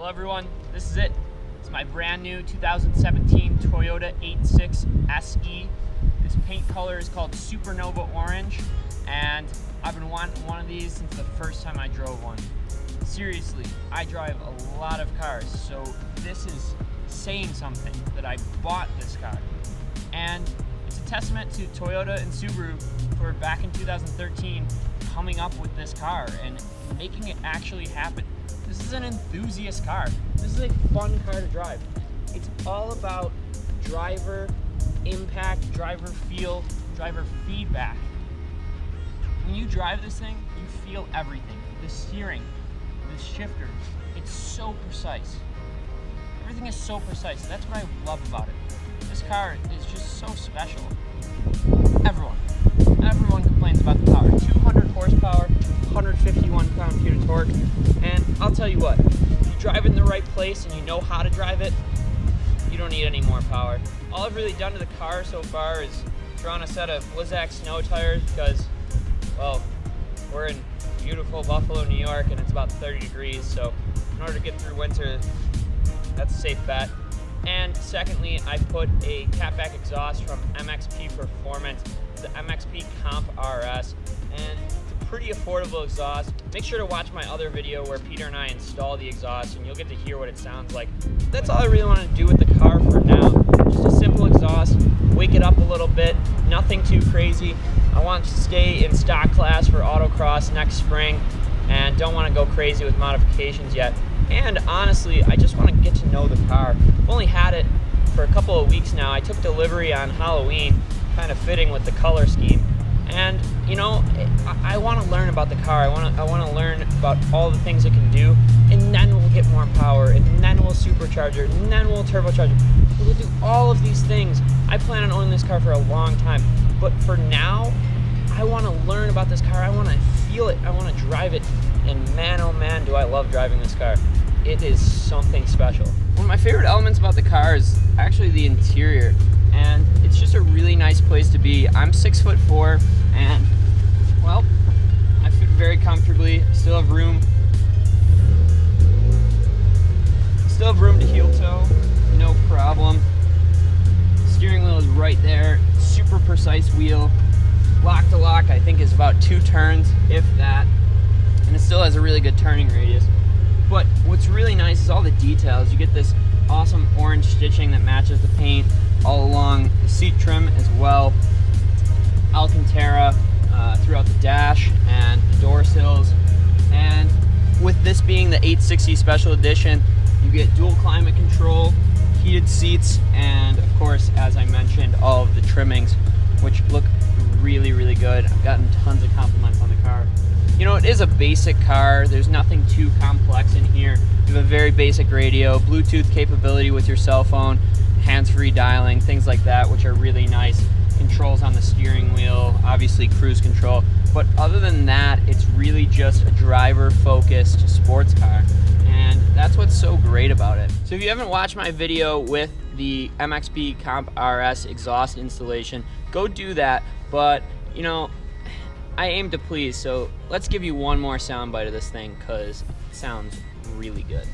Well everyone, this is it. It's my brand new 2017 Toyota 86 SE. This paint color is called Supernova Orange, and I've been wanting one of these since the first time I drove one. Seriously, I drive a lot of cars, so this is saying something that I bought this car. And it's a testament to Toyota and Subaru for back in 2013 coming up with this car and making it actually happen. This is an enthusiast car. This is a fun car to drive. It's all about driver impact, driver feel, driver feedback. When you drive this thing, you feel everything. The steering, the shifter, it's so precise. Everything is so precise. That's what I love about it. This car is just so special. Everyone complains about the power. 200 horsepower, 151 pound-feet of torque, and I'll tell you what, if you drive in the right place and you know how to drive it, you don't need any more power. All I've really done to the car so far is throw on a set of Blizzak snow tires because, well, we're in beautiful Buffalo, New York, and it's about 30 degrees, so in order to get through winter, that's a safe bet. And secondly, I put a catback exhaust from MXP Performance, the MXP Comp RS, and it's a pretty affordable exhaust. Make sure to watch my other video where Peter and I install the exhaust, and you'll get to hear what it sounds like. That's all I really want to do with the car for now. Just a simple exhaust, wake it up a little bit, nothing too crazy. I want to stay in stock class for autocross next spring, and don't want to go crazy with modifications yet. And honestly, I just want to get to know the car. I've only had it for a couple of weeks now. I took delivery on Halloween, kind of fitting with the color scheme. And you know, I want to learn about the car. I want to learn about all the things it can do, and then we'll get more power, and then we'll supercharge it, and then we'll turbocharge it. We'll do all of these things. I plan on owning this car for a long time, but for now, I want to learn about this car. I want to feel it. I want to drive it. And man, oh man, do I love driving this car. It is something special. One of my favorite elements about the car is actually the interior, and it's just a really nice place to be. I'm 6'4", and well, I fit very comfortably. Still have room to heel toe, no problem. Steering wheel is right there, super precise wheel. Lock to lock, I think, is about 2 turns, if that, and it still has a really good turning radius. But what's really nice is all the details. You get this awesome orange stitching that matches the paint all along the seat trim as well. Alcantara throughout the dash and the door sills. And with this being the 860 Special Edition, you get dual climate control, heated seats, and of course, as I mentioned, all of the trimmings, which look really, really good. I've gotten tons of compliments on the car. You know, it is a basic car. There's nothing too complex in here. You have a very basic radio, Bluetooth capability with your cell phone, hands-free dialing, things like that, which are really nice. Controls on the steering wheel, obviously cruise control. But other than that, it's really just a driver-focused sports car. And that's what's so great about it. So if you haven't watched my video with the MXP Comp RS exhaust installation, go do that. But, you know, I aim to please, so let's give you one more soundbite of this thing because it sounds really good.